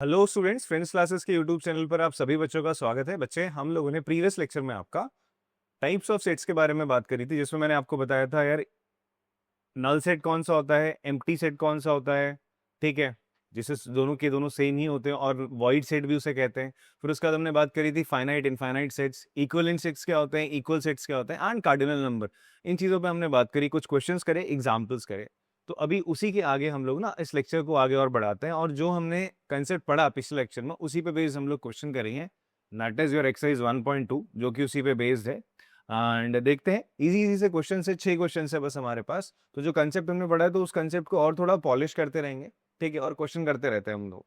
Hello students, friends classes के YouTube channel पर आप सभी बच्चों का स्वागत है। बच्चे, हम लोगों ने प्रीवियस लेक्चर में आपका टाइप्स ऑफ सेट्स के बारे में बात करी थी, जिसमें मैंने आपको बताया था यार नल सेट कौन सा होता है, एम्प्टी सेट कौन सा होता है, ठीक है, जिसे दोनों के दोनों सेम ही होते हैं और वॉइड सेट भी उसे कहते हैं। फिर उसके बाद हमने बात करी थी finite infinite sets, equivalent sets क्या होते हैं, इक्वल सेट्स क्या होते हैं एंड कार्डिनल नंबर। इन चीज़ों पे हमने बात करी, कुछ क्वेश्चंस करे, एग्जाम्पल्स करे। तो अभी उसी के आगे हम लोग ना इस लेक्चर को आगे और बढ़ाते हैं, और जो हमने कंसेप्ट पढ़ा पिछले लेक्चर में उसी पे बेस्ड हम लोग क्वेश्चन करेंगे। दैट इज योर एक्सरसाइज 1.2 जो कि उसी पे बेस्ड है। एंड देखते हैं, इजी इजी से क्वेश्चन है, 6 क्वेश्चन है बस हमारे पास। तो जो कंसेप्ट हमने पढ़ा है तो उस कंसेप्ट को और थोड़ा पॉलिश करते रहेंगे, ठीक है, और क्वेश्चन करते रहते हैं हम लोग।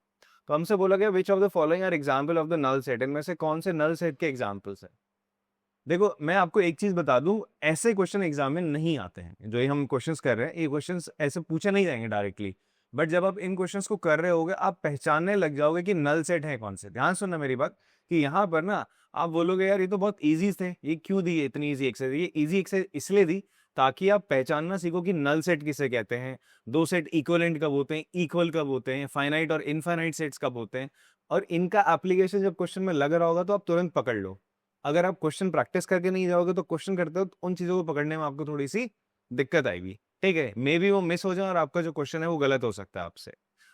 तो हमसे बोला गया which of the following are example of the null set, इनमें से कौन से नल सेट के एग्जाम्पल्स है। देखो, मैं आपको एक चीज बता दूं, ऐसे क्वेश्चन एग्जाम में नहीं आते हैं। जो ये हम क्वेश्चंस कर रहे हैं, ये क्वेश्चंस ऐसे पूछे नहीं जाएंगे डायरेक्टली। बट जब आप इन क्वेश्चंस को कर रहे होगे, आप पहचानने लग जाओगे कि नल सेट है कौन से। ध्यान सुनना मेरी बात, कि यहाँ पर ना आप बोलोगे यार ये तो बहुत इजी थे, ये क्यों दी इतनी इजी एक्सरसाइज। ये इजी एक्सरसाइज इसलिए दी ताकि आप पहचानना सीखो कि नल सेट किसे कहते हैं, दो सेट इक्वलेंट कब होते हैं, इक्वल कब होते हैं, फाइनाइट और इनफाइनाइट सेट्स कब होते हैं। और इनका एप्लीकेशन जब क्वेश्चन में लग रहा होगा तो आप तुरंत पकड़ लो। अगर आप क्वेश्चन प्रैक्टिस करके नहीं जाओगे तो क्वेश्चन करते हो उन चीजों को पकड़ने में आपको थोड़ी सी दिक्कत आएगी, ठीक है। मे बी वो मिस हो जाए और आपका जो क्वेश्चन है वो गलत हो सकता है आपसे।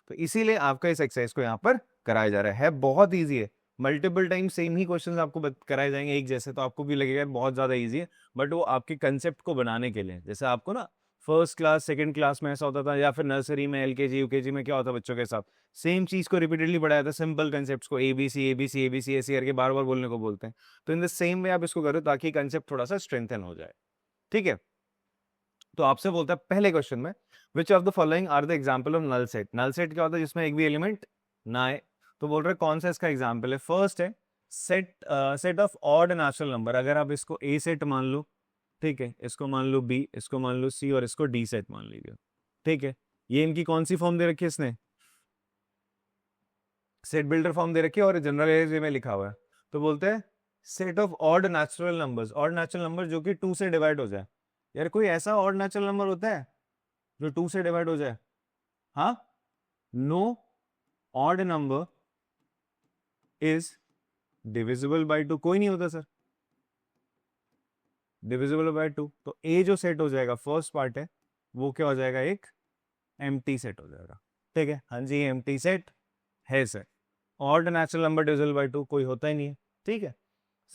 तो इसीलिए आपका इस एक्सरसाइज को यहाँ पर कराया जा रहा है। बहुत ईजी है, मल्टीपल टाइम सेम ही क्वेश्चंस आपको कराए जाएंगे एक जैसे, तो आपको भी लगेगा बहुत ज्यादा ईजी है। बट वो आपके कंसेप्ट को बनाने के लिए, जैसे आपको ना फर्स्ट क्लास सेकंड क्लास में ऐसा होता था, या फिर नर्सरी में एलकेजी यूकेजी में क्या होता बच्चों के साथ, सेम चीज को रिपीटेडली पढ़ाया था, सिंपल कंसेप्ट्स को एबीसी एबीसी एबीसी ऐसे करके बार बार बोलने को बोलते हैं। तो इन द सेम वे आप इसको करो ताकि कंसेप्ट थोड़ा सा स्ट्रेंथन हो जाए, ठीक है। तो आपसे बोलता है पहले क्वेश्चन में, which of the following are the example of null set. Null set क्या होता है, जिसमें एक भी एलिमेंट ना आए। तो बोल रहे कौन सा इसका एग्जाम्पल है। फर्स्ट है set set of odd natural number. अगर आप इसको ए सेट मान लो, ठीक है, इसको मान लो बी, इसको मान लो सी और इसको डी सेट मान लीजिए, ठीक है। ये इनकी कौन सी फॉर्म दे रखी है इसने, सेट बिल्डर फॉर्म दे रखी है, और जनरल वे में लिखा हुआ है। तो बोलते हैं set of odd natural numbers. Odd natural number जो कि 2 से डिवाइड हो जाए। यार कोई ऐसा ऑड नेचुरल नंबर होता है जो 2 से डिवाइड हो जाए? हाँ, no odd number is divisible by 2। कोई नहीं होता सर डिविजिबल बाय 2। तो ए जो सेट हो जाएगा, फर्स्ट पार्ट है, वो क्या हो जाएगा, एक एम्प्टी सेट हो जाएगा, ठीक है। हाँ जी, एम्प्टी सेट है sir. Odd natural number divisible by 2 कोई होता ही नहीं है, ठीक है।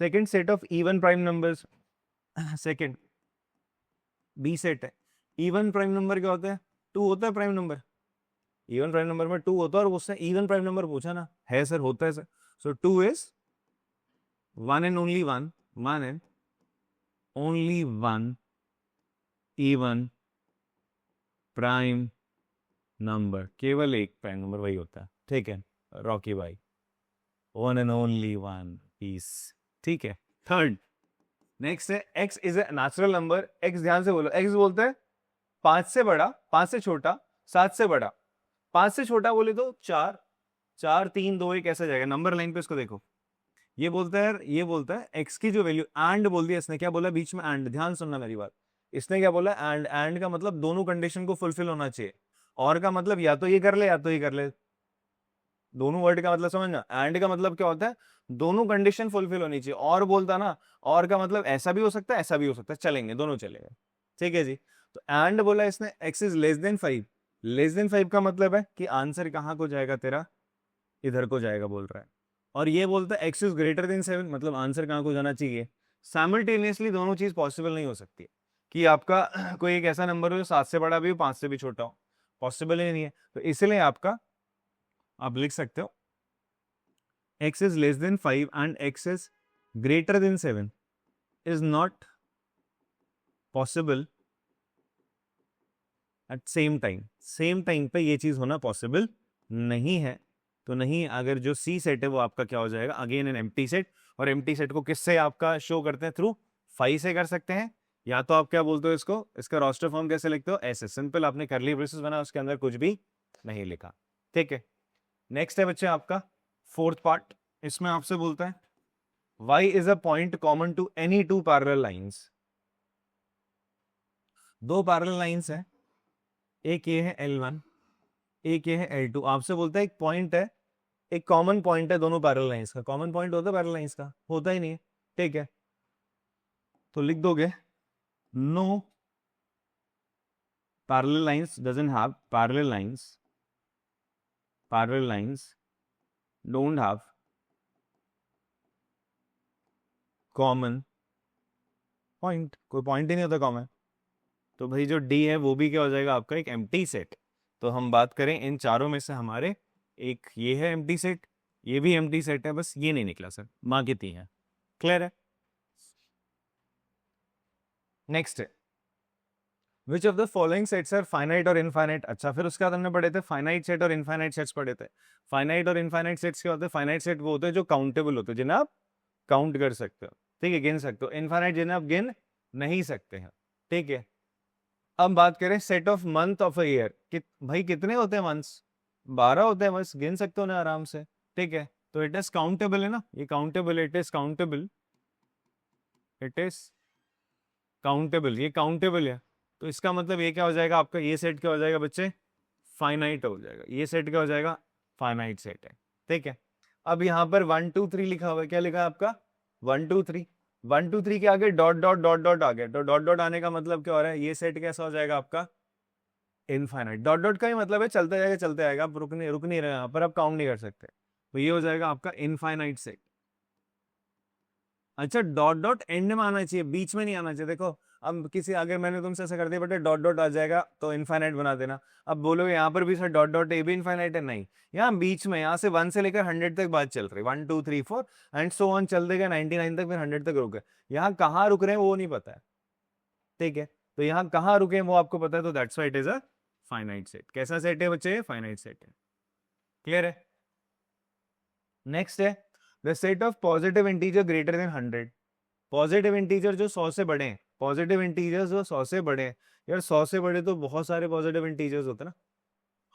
Second set of even prime numbers, second B set है। इवन प्राइम नंबर क्या होता है, 2 होता है prime number. Even prime number में 2 होता है, और उससे इवन प्राइम नंबर पूछा ना, है सर, होता है sir. So 2 is one and only one, one and only one even prime number. केवल एक प्राइम नंबर वही होता है, ठीक है रॉकी भाई, one and only one piece, ठीक है। थर्ड, नेक्स्ट है X is a natural number. X, ध्यान से बोलो, एक्स बोलते हैं 5 से बड़ा, 5 से छोटा, 7 से बड़ा। 5 से छोटा बोले तो 4, 4 3 2 1 ऐसा जाएगा। नंबर लाइन पे इसको देखो, ये बोलता है, ये बोलता है एक्स की जो वैल्यू, एंड बोल दिया इसने। क्या बोला बीच में, एंड। ध्यान सुनना मेरी बात, इसने क्या बोला, एंड। एंड का मतलब दोनों कंडीशन को फुलफिल होना चाहिए। और का मतलब या तो ये कर ले या तो ये कर ले। दोनों वर्ड का मतलब समझना। एंड का मतलब क्या होता है, दोनों कंडीशन फुलफिल होनी चाहिए। और बोलता ना, और का मतलब ऐसा भी हो सकता है ऐसा भी हो सकता है, चलेंगे दोनों चलेगा, ठीक है जी। तो एंड बोला इसने, x is less than 5। Less than 5 का मतलब है कि आंसर कहां को जाएगा तेरा, इधर को जाएगा बोल रहा है। और ये बोलता है एक्स इज ग्रेटर देन 7, मतलब आंसर कहां को जाना चाहिए। साइमल्टेनियसली दोनों चीज पॉसिबल नहीं हो सकती कि आपका कोई एक ऐसा नंबर हो जो 7 से बड़ा भी हो 5 से भी छोटा हो, पॉसिबल ही नहीं है। तो इसलिए आपका, आप लिख सकते हो x is less than 5 and x is greater than 7 is not possible at same time। Same time पे ये चीज होना पॉसिबल नहीं है। तो नहीं, अगर जो सी सेट है वो आपका क्या हो जाएगा, अगेन एन एम्प्टी सेट। और एम्प्टी सेट को किससे आपका शो करते हैं, थ्रू 5 से कर सकते हैं, या तो आप क्या बोलते हो इसको, इसका रोस्टर फॉर्म कैसे लिखते हो, ऐसे सिंपल। आपने करली ब्रेसेस बना, उसके अंदर कुछ भी नहीं लिखा, ठीक है। नेक्स्ट है बच्चे आपका फोर्थ पार्ट। इसमें आपसे बोलता है y is a point common to any two parallel lines। दो पैरेलल लाइंस है, एक ये है L1, एक ये है L2। आपसे बोलता है एक पॉइंट है एक कॉमन पॉइंट है दोनों पैरेलल लाइंस का, कॉमन पॉइंट होता है पैरेलल लाइंस का, होता ही नहीं है, ठीक है। तो लिख दोगे no parallel lines doesn't have parallel lines don't have common point, कोई पॉइंट ही नहीं होता कॉमन। तो भाई जो डी है वो भी क्या हो जाएगा आपका, एक एम्प्टी सेट। तो हम बात करें इन चारों में से हमारे एक ये है एम्प्टी सेट, ये भी एम्प्टी सेट है, बस ये नहीं निकला सर, माँ कितनी है, क्लियर है। नेक्स्ट है which of the following sets are finite और इनफाइनाइट। अच्छा, फिर उसके बाद हमने पढ़े थे फाइनाइट सेट और इनफाइनाइट सेट्स पढ़े थे। फाइनाइट और इनफाइनाइट सेट्स क्या होते हैं, फाइनाइट सेट वो होते हैं जो काउंटेबल होते हैं, जिन्हें आप काउंट कर सकते हो, ठीक है, गिन सकते हो। इनफाइनाइट जिन्हें आप गिन नहीं सकते हैं, ठीक है। अब बात करें set of month of a year, भाई कितने होते हैं मंथ्स, 12 होते हैं, बस गिन सकते हो ना आराम से, ठीक है। तो इट इज काउंटेबल है ना, ये countable, it is countable, it is countable, ये काउंटेबल है। तो इसका मतलब ये क्या हो जाएगा आपका, ये सेट क्या हो जाएगा बच्चे, फाइनाइट हो जाएगा, ये सेट क्या हो जाएगा, फाइनाइट सेट है, ठीक है। अब यहाँ पर 1 2 3 लिखा हुआ है, क्या लिखा है आपका 1 2 3, 1 2 3 के आगे डॉट डॉट डॉट डॉट आ गया, तो डॉट डॉट आने का मतलब क्या हो रहा है, ये सेट कैसा हो जाएगा आपका इनफाइनाइट। डॉट डॉट का ही मतलब है चलते जाएगा चलते आएगा, आप रुक नहीं रहे, यहाँ पर आप काउंट नहीं कर सकते, तो ये हो जाएगा आपका इनफाइनाइट सेट। अच्छा, डॉट डॉट एंड में आना चाहिए, बीच में नहीं आना चाहिए। देखो अब किसी, अगर मैंने तुमसे ऐसा कर दिया बेटे डॉट डॉट आ जाएगा तो इनफाइनाइट बना देना, अब बोलोगे यहाँ पर भी सर डॉट डॉट ए भी इनफाइनाइट है, नहीं, यहाँ बीच में, यहाँ से 1 से लेकर 100 तक बात चल रही, 1 2 3 4 एंड सो ऑन चल देगा 99 तक, फिर 100 तक रुक गए। यहाँ कहाँ रुक रहे हैं वो नहीं पता है, ठीक है। तो यहाँ कहाँ रुके हैं वो आपको पता है, तो that's why it is a finite set. कैसा सेट है बच्चे, फाइनाइट सेट है, क्लियर है। नेक्स्ट है the set of positive integer greater than 100। Positive integer जो 100 से बड़े हैं, पॉजिटिव इंटीजर्स जो 100 से बड़े हैं, यार 100 से बड़े तो बहुत सारे पॉजिटिव इंटीजर्स होते हैं ना,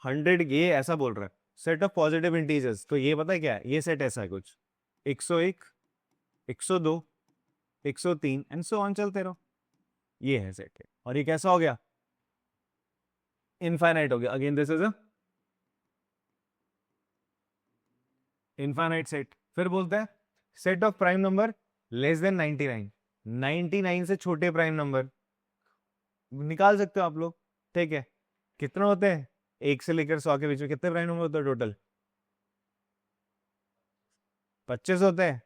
100 ये ऐसा बोल रहा है सेट ऑफ पॉजिटिव इंटीजर्स, तो ये पता है क्या है, ये सेट ऐसा है कुछ 101 102 103 एंड सो ऑन चलते रहो, ये है सेट है। और ये कैसा हो गया, इनफाइनाइट हो गया, again this is a infinite set. फिर बोलते हैं set of prime number less than 99, 99 से छोटे प्राइम नंबर निकाल सकते हो आप लोग, ठीक है। कितने होते हैं, 1 से लेकर 100 के बीच में कितने प्राइम नंबर होते हैं टोटल, 25 होते हैं,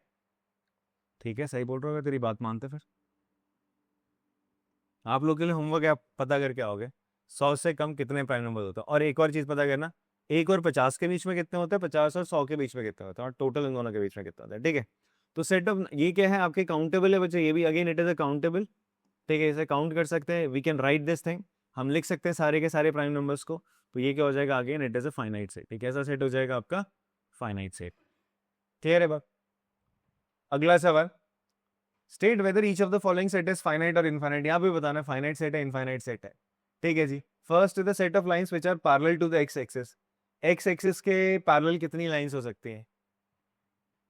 ठीक है, सही बोल रहे हो, तेरी बात मानते फिर। आप लोग के लिए होमवर्क आप पता करके आओगे 100 से कम कितने प्राइम नंबर होते हैं, और एक और चीज पता करना, 1 और 50 के बीच में कितने होते हैं, 50 और 100 के बीच में कितने होते हैं, और टोटल इन दोनों के बीच में कितने होते हैं, ठीक है। तो सेट ऑफ ये क्या है आपके काउंटेबल है बच्चे, ये भी again it is a countable, ठीक है, इसे काउंट कर सकते हैं, we can write this thing, हम लिख सकते हैं सारे के सारे प्राइम नंबर्स को। तो ये क्या हो जाएगा again it is a finite set, ठीक है, ऐसा सेट हो जाएगा आपका फाइनाइट सेट, क्लियर है बात। अगला सवाल, state whether each of the following set is finite और इनफाइनाइट, यहाँ पे बताना है फाइनाइट सेट है इनफाइनाइट सेट है, ठीक है जी। First the set of lines which are parallel to the x axis, x axis के पैरेलल कितनी लाइंस हो सकती हैं,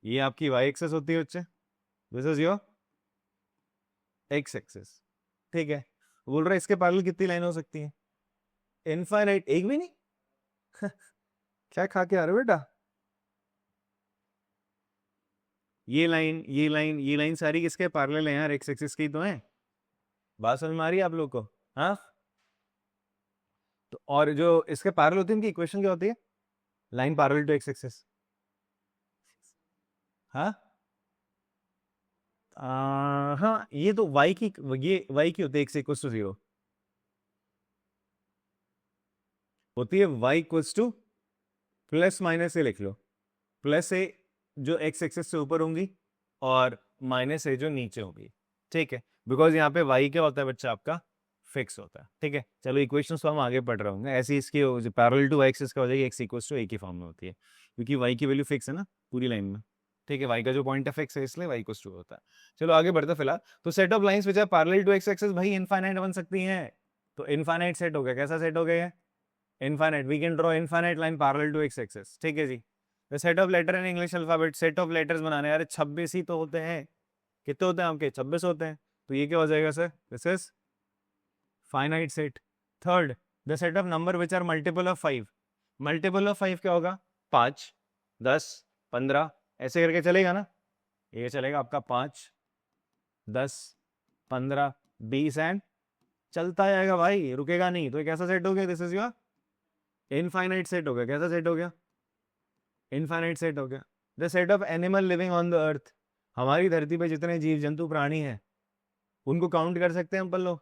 ये आपकी वाई एक्सिस होती है बच्चे, this is your x axis, ठीक है। बोल रहा है इसके पैरेलल कितनी लाइन हो सकती है, इनफाइनाइट, एक भी नहीं क्या खा के आ रहे हो बेटा, ये लाइन ये लाइन ये लाइन सारी किसके पैरेलल है यार, एक्स एक्सिस की तो है, बात समझ में आ रही है आप लोग को, हाँ। तो और जो इसके पैरेलल होती है इनकी इक्वेशन क्या होती है, line parallel to X axis, हाँ हाँ, ये तो y की, ये y की होती है x इक्वल्स टू 0, होती है y equals to plus minus a, लिख लो प्लस ए जो x एक्सिस से ऊपर होंगी और माइनस ए जो नीचे होगी, ठीक है, बिकॉज यहाँ पे y क्या होता है बच्चा आपका फिक्स होता है, ठीक है। चलो इक्वेशंस तो हम आगे पढ़ रहे होंगे, ऐसी इसकी पैरेलल टू y एक्सिस का हो जाएगी x इक्वल्स टू a की फॉर्म में होती है, क्योंकि y की वैल्यू फिक्स है ना पूरी लाइन में, ठीक है, y का जो पॉइंट है फिक्स है इसलिए y इक्वल्स टू होता है। चलो आगे बढ़ते फिलहाल, तो set of lines which are parallel to x axis भाई इनफाइनाइट बन सकती हैं, तो इनफाइनाइट सेट हो गया, कैसा सेट हो गया, infinite, we can draw infinite line parallel to x axis, ठीक है जी। The set of letter in English alphabet, set of letters बनाने, यार 26 ही तो होते हैं, कितने होते हैं आपके 26 होते हैं, तो ये क्या हो जाएगा sir, this is finite set. Third the set of number which are multiple of 5, multiple of 5 क्या होगा 5, 10, 15 ऐसे करके चलेगा ना, ये चलेगा आपका 5, 10, 15, 20 एंड चलता जाएगा भाई, रुकेगा नहीं। तो ये कैसा सेट हो गया? This is your infinite set हो गया। कैसा सेट हो गया? इनफाइनाइट सेट हो गया। The set of animal living on the earth, हमारी धरती पे जितने जीव जंतु प्राणी हैं उनको काउंट कर सकते हैं अपन लोग?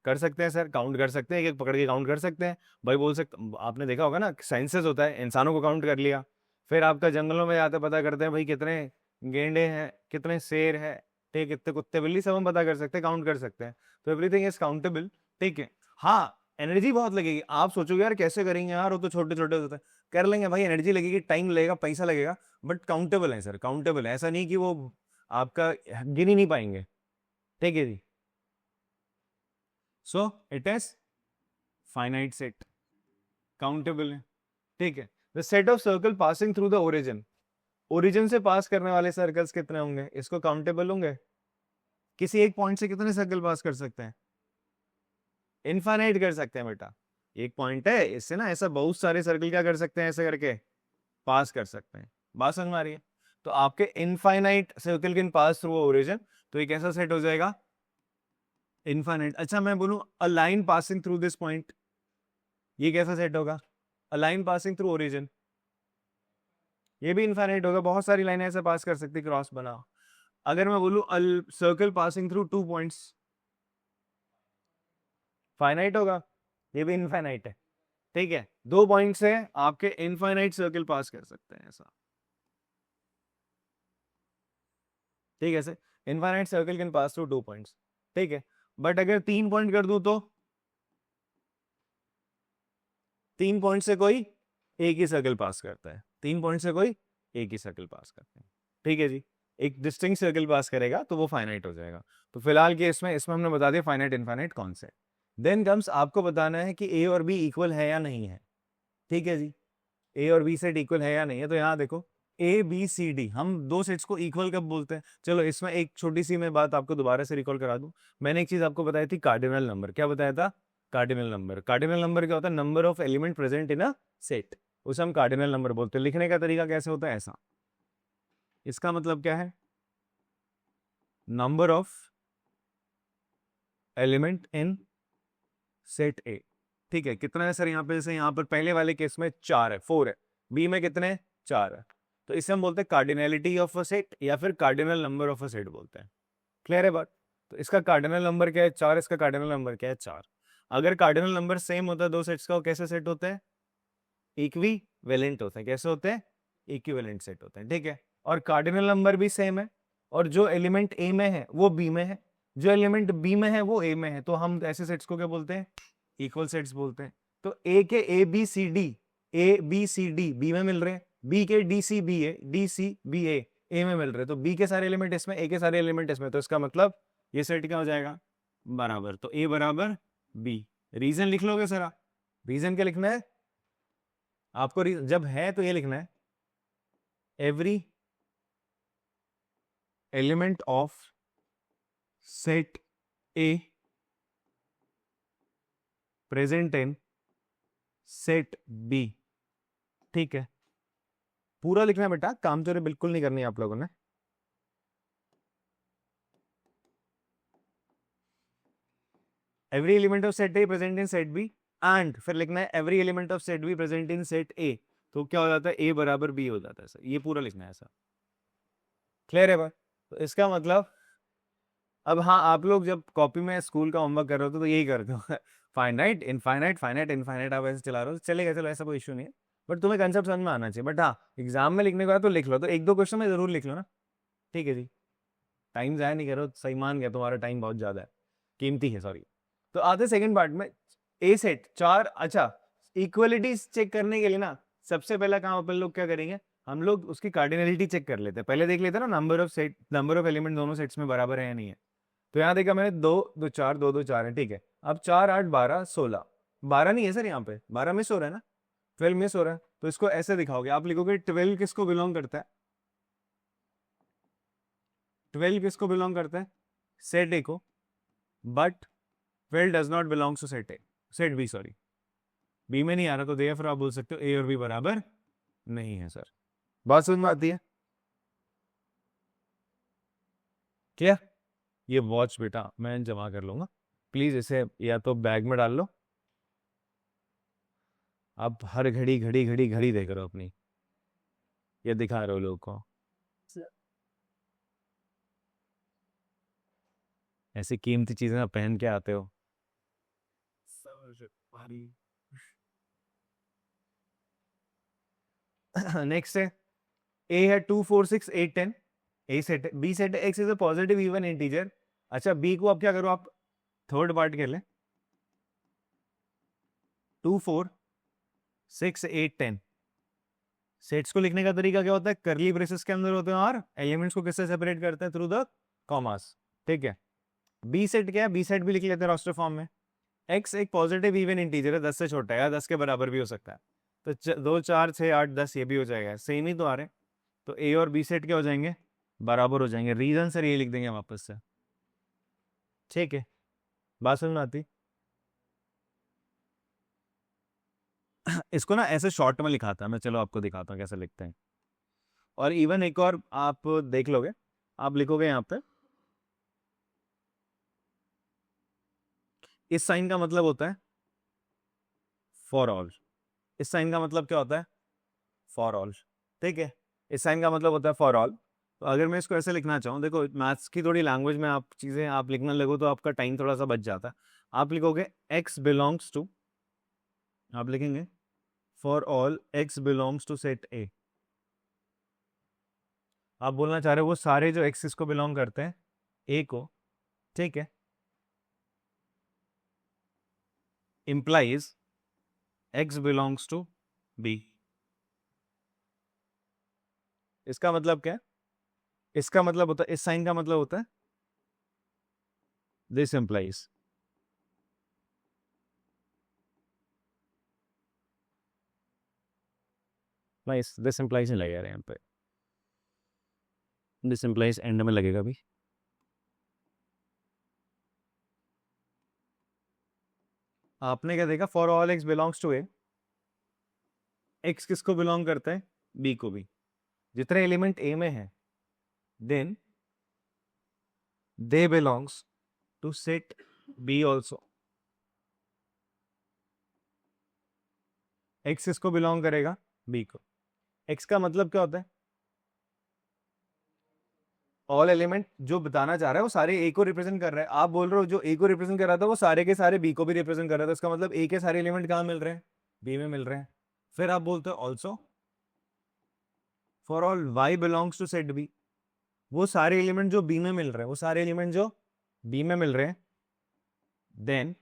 कर सकते हैं सर, काउंट कर सकते हैं, एक एक पकड़ के काउंट कर सकते हैं भाई। बोल सकते, आपने देखा होगा ना साइंसेस होता है, इंसानों को काउंट कर लिया, फिर आपका जंगलों में जाते पता करते हैं भाई कितने गेंडे हैं, कितने शेर है, ठीक, कितने कुत्ते बिल्ली, सब हम पता कर सकते हैं, काउंट कर सकते हैं। तो एवरीथिंग इज काउंटेबल, ठीक है। हाँ, एनर्जी बहुत लगेगी। आप सोचोगे यार कैसे करेंगे यार, वो तो छोटे छोटे होते हैं। कर लेंगे भाई, एनर्जी लगेगी, टाइम लगेगा, पैसा लगेगा, बट काउंटेबल है सर, काउंटेबल है। ऐसा नहीं कि वो आपका गिन ही नहीं पाएंगे, ठीक है जी। So it is finite set, countable है, ठीक है। The set of circle passing through the origin, origin से पास करने वाले सर्कल्स कितने होंगे? इसको काउंटेबल होंगे? किसी एक पॉइंट से कितने सर्कल पास कर सकते हैं? इनफाइनाइट कर सकते हैं बेटा। एक पॉइंट है, इससे ना ऐसा बहुत सारे सर्कल क्या कर सकते हैं, ऐसे करके पास कर सकते हैं। बात समझ में आ रही है? तो आपके infinite circle can pass through origin, तो ये कैसा सेट हो जाएगा? इनफाइनाइट। अच्छा मैं बोलूं a line passing through this point, ये कैसा सेट होगा? A line passing through origin, ये भी इनफाइनाइट होगा। बहुत सारी लाइनें ऐसे पास कर सकती, क्रॉस बना। अगर मैं बोलूं a circle passing through 2 points, finite होगा? ये भी इनफाइनाइट है, ठीक है। 2 पॉइंट से आपके इनफाइनाइट सर्कल पास कर सकते हैं ऐसा, ठीक है sir. Infinite circle can pass through 2 points, ठीक है। बट अगर 3 पॉइंट कर दूं तो 3 पॉइंट से कोई एक ही सर्कल पास करता है, 3 पॉइंट से कोई एक ही सर्कल पास करते हैं, ठीक है जी। एक डिस्टिंक्ट सर्कल पास करेगा तो वो फाइनाइट हो जाएगा। तो फिलहाल के इसमें हमने बता दिया फाइनाइट इनफाइनाइट कौन से। देन कम्स आपको बताना है कि ए और बी इक्वल है या नहीं है, ठीक है जी। ए और बी सेट इक्वल है या नहीं है, तो यहाँ देखो ए बी सी डी, हम दो सेट्स को इक्वल कब बोलते हैं? चलो इसमें एक छोटी सी मैं बात आपको दोबारा से रिकॉल करा दूं। मैंने एक चीज आपको बताई थी, कार्डिनल नंबर। क्या बताया था? Cardinal number. कार्डिनल नंबर क्या होता है? Number of element present in a set, उसे हम कार्डिनल नंबर बोलते हैं। लिखने का तरीका कैसे होता है? ऐसा। इसका मतलब क्या है? Number of element in set ए, ठीक है। कितना है सर यहाँ पे? जैसे यहाँ पर पहले वाले केस में 4 है, 4 है, बी में कितने? 4 है। तो इसे हम बोलते हैं कार्डिनलिटी ऑफ अ सेट, या फिर cardinal number of a set बोलते हैं। क्लियर है बात? तो इसका कार्डिनल नंबर क्या है? 4। इसका कार्डिनल नंबर क्या है? 4। अगर कार्डिनल नंबर सेम होता है दो सेट्स का, वो कैसे सेट होते हैं? इक्विवेलेंट होते हैं। कैसे होते हैं? इक्विवेलेंट सेट होते हैं, ठीक है। और कार्डिनल नंबर भी सेम है, और जो एलिमेंट ए में है वो बी में है, जो एलिमेंट बी में है वो ए में है, तो हम ऐसे सेट्स को क्या बोलते हैं? इक्वल सेट्स बोलते हैं। तो ए के A B C D, A B C D B में मिल रहे हैं, बी के D C B A, D C B A में मिल रहे हैं, तो बी के सारे एलिमेंट इसमें, ए के सारे एलिमेंट इसमें, तो इसका मतलब ये सेट क्या हो जाएगा? बराबर। तो ए बराबर बी। रीजन लिख लोगे सर आप? रीजन क्या लिखना है आपको? जब है तो ये लिखना है, every element of set A present in set B, ठीक है। पूरा लिखना है बेटा, काम चोरी बिल्कुल नहीं करनी है आप लोगों ने। Every element of set A present in set B, and फिर लिखना है every element of set B present in set A. तो क्या हो जाता है? ए बराबर बी हो जाता है सर, ये पूरा लिखना है ऐसा। क्लियर है बात? तो इसका मतलब अब हाँ, आप लोग जब कॉपी में स्कूल का होमवर्क कर रहे हो तो यही करते हो फाइनाइट इनफाइनाइट, फाइनाइट इनफाइनाइट, आप ऐसे चला रहे हो, चलेगा, चलो ऐसा कोई इशू नहीं है, बट तुम्हें कंसेप्ट समझ में आना चाहिए। बट हाँ, एग्जाम में लिखने के बाद तो लिख लो, तो एक दो क्वेश्चन में जरूर लिख लो ना, ठीक है जी। टाइम जाया नहीं करो, सही मान गया, तुम्हारा टाइम बहुत ज्यादा है, कीमती है, सॉरी। तो आते सेकंड पार्ट में, ए सेट 4। अच्छा, इक्वलिटी चेक करने के लिए ना सबसे पहला काम अपन लोग क्या करेंगे? हम लोग उसकी कार्डिनलिटी चेक कर लेते हैं। पहले देख लेते हैं ना number of set, number of element दोनों सेट्स में बराबर है या नहीं है। तो यहाँ देखा मैंने 2 2 4, 2 2 4 है, ठीक है। अब 4 8 12 16, 12 नहीं है सर, यहाँ पे 12 मिस हो रहा है ना, 12 मिस हो रहा है, तो इसको ऐसे दिखाओगे, आप लिखोगे 12 किसको बिलोंग करता है? 12 किसको बिलोंग करता है? सेट ए को, but 12 does not belongs to set A, set B, sorry, B में नहीं आ रहा, तो देयरफॉर आप बोल सकते हो ए और बी बराबर नहीं है सर। बात समझ में आती है क्या? ये वॉच बेटा मैं जमा कर लूंगा, प्लीज इसे या तो बैग में डाल लो। आप हर घड़ी घड़ी घड़ी घड़ी देख रहे हो अपनी, ये दिखा रहे हो लोगों को, ऐसी कीमती चीजें आप पहन के आते हो। नेक्स्ट है, ए है 2 4 6 8 10, ए सेट है, बी सेट है, X is a positive even integer. अच्छा बी को आप क्या करो, आप थर्ड पार्ट के लें, 2 4 6 8 10। सेट्स को लिखने का तरीका क्या होता है, करली ब्रेसेस के अंदर होते हैं और एलिमेंट्स को किससे सेपरेट करते हैं, थ्रू द कॉमास। ठीक है, बी सेट क्या है, बी सेट भी लिख लेते हैं रोस्टर फॉर्म में। एक्स एक पॉजिटिव इवन इंटीजर है, 10 से छोटा है या 10 के बराबर भी हो सकता है, तो 2 4 6 8 10 ये भी हो जाएगा, सेम ही तो आ रहे हैं। तो ए और बी सेट क्या हो जाएंगे, बराबर हो जाएंगे। रीजन सर ये लिख देंगे वापस से। ठीक है, बात समझ में आती? इसको ना ऐसे शॉर्ट में लिखा था मैं, चलो आपको दिखाता हूँ कैसे लिखते हैं। और इवन एक और आप देख लोगे, आप लिखोगे यहाँ पे, इस साइन का मतलब होता है फॉर ऑल। इस साइन का मतलब क्या होता है, फॉर ऑल। ठीक है, इस साइन का मतलब होता है फॉर ऑल। तो अगर मैं इसको ऐसे लिखना चाहूँ, देखो मैथ्स की थोड़ी लैंग्वेज में आप चीज़ें आप लिखने लगो तो आपका टाइम थोड़ा सा बच जाता है। आप लिखोगे एक्स बिलोंग्स टू, आप लिखेंगे for all X belongs to set A. आप बोलना चाह रहे हो वो सारे जो एक्स इसको बिलोंग करते हैं ए को। ठीक है, implies x belongs to b। इसका मतलब क्या है, इसका मतलब होता है, इस साइन का मतलब होता है this implies। Nice, this implies नहीं लगेगा यहाँ पे, दिस implies एंड में लगेगा भी। आपने क्या देखा, for all X belongs to A, X किसको बिलोंग करता है, बी को भी। जितने एलिमेंट ए में है then they belongs to set B also. X किसको बिलोंग करेगा, बी को। एक्स का मतलब क्या होता है, ऑल एलिमेंट जो बताना चाह रहा है वो सारे ए को रिप्रेजेंट कर रहा है। आप बोल रहे हो जो ए को रिप्रेजेंट कर रहा था वो सारे के सारे बी को भी रिप्रेजेंट कर रहा था, इसका मतलब ए के सारे एलिमेंट कहाँ मिल रहे हैं, बी में मिल रहे हैं। फिर आप बोलते हो also for all Y belongs to set B, वो सारे एलिमेंट जो बी में मिल रहे हैं, वो सारे एलिमेंट जो बी में मिल रहे हैं, देन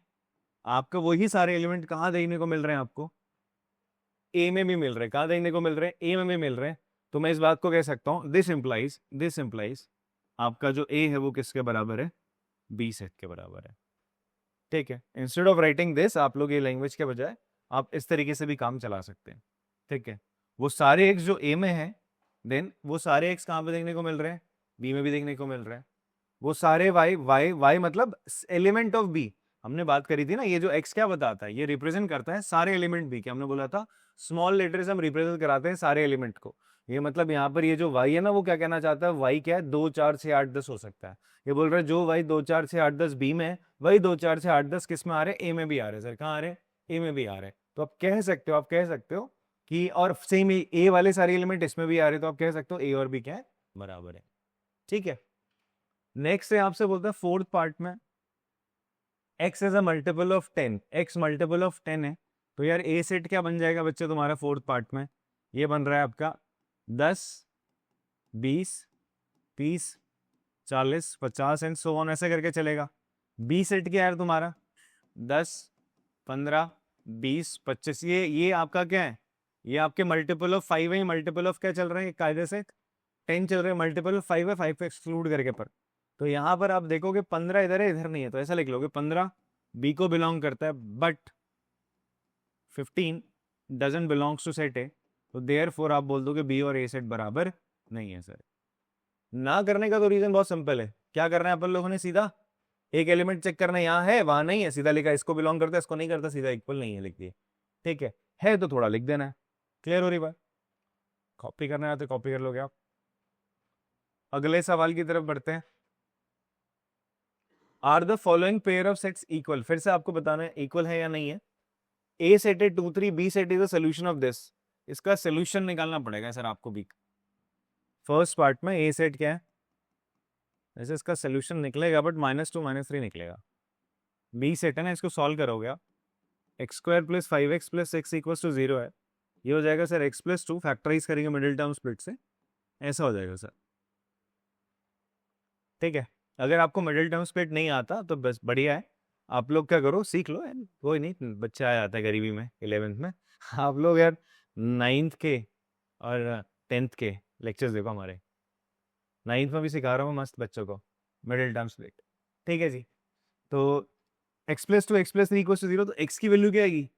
आपको वही सारे एलिमेंट कहाँ देखने को मिल रहे हैं, आपको ए में भी मिल रहे हैं। कहाँ देखने को मिल रहे हैं, ए में भी मिल रहे हैं। तो मैं इस बात को कह सकता हूँ दिस इंप्लाइज आपका जो ए है वो किसके बराबर है, बी सेट के बराबर है। ठीक है, इंस्टेड ऑफ राइटिंग दिस आप लोग ये लैंग्वेज के बजाय आप इस तरीके से भी काम चला सकते हैं। ठीक है, वो सारे एक्स जो ए में है, देन वो सारे एक्स कहाँ पे देखने को मिल रहे हैं, बी में भी देखने को मिल रहे हैं। वो सारे वाई वाई वाई मतलब एलिमेंट ऑफ बी, हमने बात करी थी ना, ये जो एक्स क्या बताता है, ये रिप्रेजेंट करता है सारे एलिमेंट बी के। हमने बोला था स्मॉल लेटर से हम रिप्रेजेंट कराते हैं सारे एलिमेंट को। ये मतलब यहाँ पर ये जो वाई है ना, वो क्या कहना चाहता है, वाई क्या है, 2 4 6 8 10 हो सकता है। ये बोल रहा है जो वाई 2 4 6 8 10 बी में है, वही 2 4 6 8 10 किस में आ रहे हैं, ए में भी आ रहे हैं। सर कहाँ आ रहे हैं, ए में भी आ रहे हैं। तो आप कह सकते हो, आप कह सकते हो कि, और सेम ए वाले सारे एलिमेंट इसमें भी आ रहे हैं, तो आप कह सकते हो ए और बी क्या है, बराबर है। ठीक है, नेक्स्ट है आपसे बोलता है फोर्थ पार्ट में, x is a multiple of 10, x multiple of 10 है। तो यार ए सेट क्या बन जाएगा बच्चे तुम्हारा फोर्थ पार्ट में, ये बन रहा है आपका 10 20 30 40 50 एंड सो ऑन, ऐसे करके चलेगा। बी सेट क्या है तुम्हारा, 10 15 20 25, ये आपका क्या है, ये आपके मल्टीपल ऑफ 5 है। मल्टीपल ऑफ क्या चल रहा है कायदे से, 10 चल रहे हैं, मल्टीपल ऑफ 5 है, 5 को एक्सक्लूड करके पर। तो यहाँ पर आप देखोगे 15 इधर है, इधर नहीं है, तो ऐसा लिख लोगे 15 बी को बिलोंग करता है, but 15 doesn't belongs to set A. तो देयरफॉर आप बोल दोगे बी और ए सेट बराबर नहीं है। सर ना करने का तो रीजन बहुत सिंपल है, क्या करना है अपन लोगों ने, सीधा एक एलिमेंट चेक करना है, यहाँ है वहां नहीं है, सीधा लिखा इसको बिलोंग करता है, इसको नहीं करता, सीधा इक्वल नहीं है लिख दिए। ठीक है तो थोड़ा लिख देना है, क्लियर हो रही बात। कॉपी करना है तो कॉपी कर लोगे आप। अगले सवाल की तरफ बढ़ते हैं। Are the following pair of sets equal, फिर से आपको बताना है इक्वल है या नहीं है। ए सेट है 2 3, B set is the solution of this. इसका सोल्यूशन निकालना पड़ेगा सर आपको भी। फर्स्ट पार्ट में ए सेट क्या है, वैसे इसका सोल्यूशन निकलेगा बट -2 -3 निकलेगा। बी सेट है ना, इसको सॉल्व करोगे आप, x² + 5x + 6 = 0 है। ये हो जाएगा सर x + 2, फैक्टराइज करेंगे मिडिल टर्म स्प्लिट से, ऐसा हो जाएगा सर। ठीक है, अगर आपको मिडिल टर्म स्प्लिट नहीं आता तो बस बढ़िया है, आप लोग क्या करो, सीख लो यार, कोई नहीं, बच्चा आ जाता है गरीबी में 11th में। आप लोग यार 9th के और 10th के लेक्चर्स देखो हमारे, 9th में भी सिखा रहा हूँ मस्त बच्चों को मिडिल टर्म स्प्लिट। ठीक है जी, तो x + 2 x + 3 = 0, तो x की वैल्यू क्या आएगी,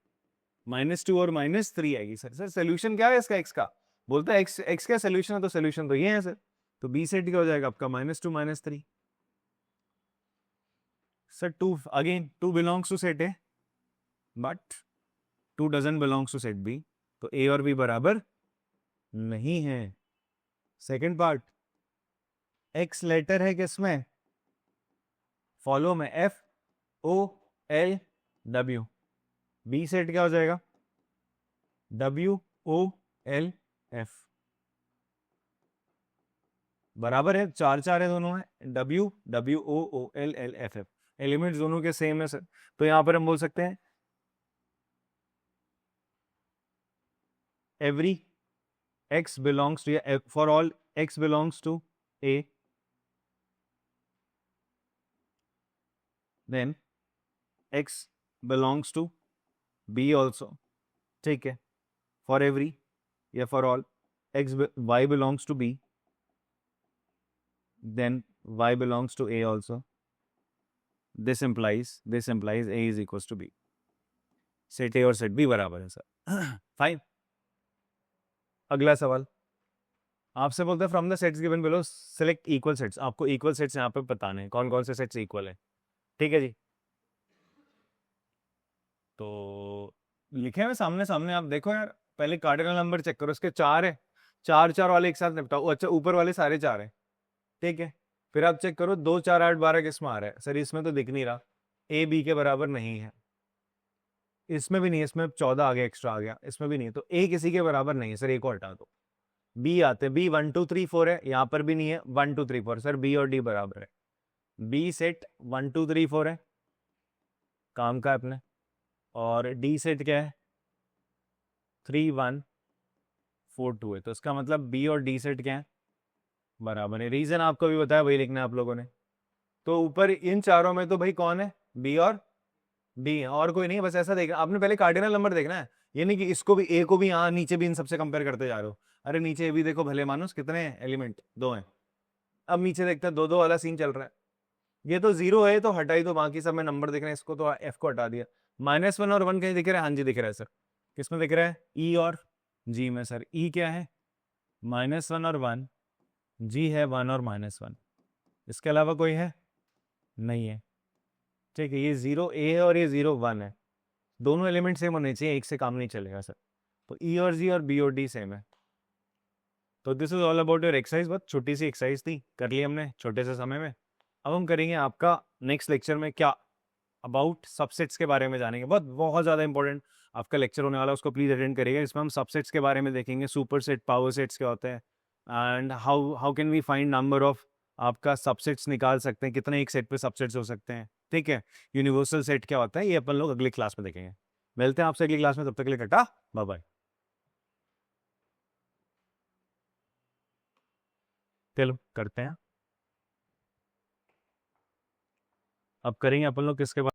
-2 और -3 आएगी। सर सोल्यूशन क्या है इसका, x का, बोलता है x का सोल्यूशन है, तो सोल्यूशन तो ये है सर। तो बी सेट क्या हो जाएगा आपका, -2 -3। Sir 2 again 2 belongs to set A but 2 doesn't belongs to set B, तो ए और बी बराबर नहीं है। सेकंड पार्ट, एक्स लेटर है किसमें, फॉलो में, FOLW। बी सेट क्या हो जाएगा, WOLF, बराबर है, 4 4 है दोनों में, WOOLLFF, एलिमेंट्स दोनों के सेम है सर। तो यहां पर हम बोल सकते हैं every x belongs to, for all x belongs to A, then x belongs to B also. ठीक है, फॉर एवरी या for all y belongs to B, then y belongs to A also. This implies A is equals to B. Set ए और set B बराबर है sir. Fine. अगला सवाल आपसे बोलते हैं from the sets given below select equal sets. आपको equal sets यहाँ पे बताने हैं, कौन कौन से सेट्स इक्वल है। ठीक है जी, तो लिखे हुए सामने सामने आप देखो यार, पहले कार्डिनल नंबर चेक करो, इसके 4 है, 4 4 वाले एक साथ निपटाओ। अच्छा, ऊपर वाले सारे 4 है, ठीक है। फिर आप चेक करो 2 4 8 12 किस में आ रहा है, सर इसमें तो दिख नहीं रहा, ए बी के बराबर नहीं है, इसमें भी नहीं है, इसमें 14 आ गया, एक्स्ट्रा आ गया, इसमें भी नहीं है, तो ए किसी के बराबर नहीं है सर, ए को हटा दो। बी आते, बी 1 2 3 4 है, यहाँ पर भी नहीं है 1 2 3 4, सर बी और डी बराबर है, बी सेट 1 2 3 4 है, काम का अपने, और डी सेट क्या है 3 1 4 2 है, तो इसका मतलब बी और डी सेट क्या है, बराबर है। रीजन आपको भी बताया, वही लिखना है आप लोगों ने। तो ऊपर इन चारों में तो भाई कौन है, बी और डी है, और कोई नहीं है, बस ऐसा देखना आपने, पहले कार्डिनल नंबर देखना है, ये नहीं कि इसको भी, ए को भी यहाँ नीचे भी इन सबसे कंपेयर करते जा रहे हो। अरे नीचे भी देखो भले मानुस कितने एलिमेंट, 2 हैं। अब नीचे देखते हैं 2 2 वाला सीन चल रहा है, ये तो 0 है तो हटाई दो, बाकी सब में नंबर दिख रहे हैं, इसको तो एफ को हटा दिया। -1 और 1 कहीं दिख रहा है, हाँ जी दिख रहा है सर, किसमें दिख रहा है, ई और जी में। सर ई क्या है, -1 और 1, जी है 1 और -1, इसके अलावा कोई है नहीं है। ठीक है, ये 0 ए है और ये 0 1 है, दोनों एलिमेंट सेम होने चाहिए, एक से काम नहीं चलेगा सर। तो ई और जी और बी और डी सेम है। तो this is all about your exercise, बहुत छोटी सी एक्सरसाइज थी, कर ली हमने छोटे से समय में। अब हम करेंगे आपका नेक्स्ट लेक्चर में क्या, अबाउट सबसेट्स के बारे में जानेंगे, बहुत बहुत ज़्यादा इंपॉर्टेंट आपका लेक्चर होने वाला है, उसको प्लीज़ अटेंड करिएगा। इसमें हम सबसेट्स के बारे में देखेंगे, सुपर सेट, पावर सेट्स क्या होते हैं, and how can we find number of आपका सबसेट्स निकाल सकते हैं, कितने एक सेट पे सबसेट्स हो सकते हैं। ठीक है, यूनिवर्सल सेट क्या होता है, ये अपन लोग अगली क्लास में देखेंगे। मिलते हैं आपसे अगली क्लास में, तब तक के लिए टाटा बाय बाय। चलो करते हैं, अब करेंगे अपन लोग किसके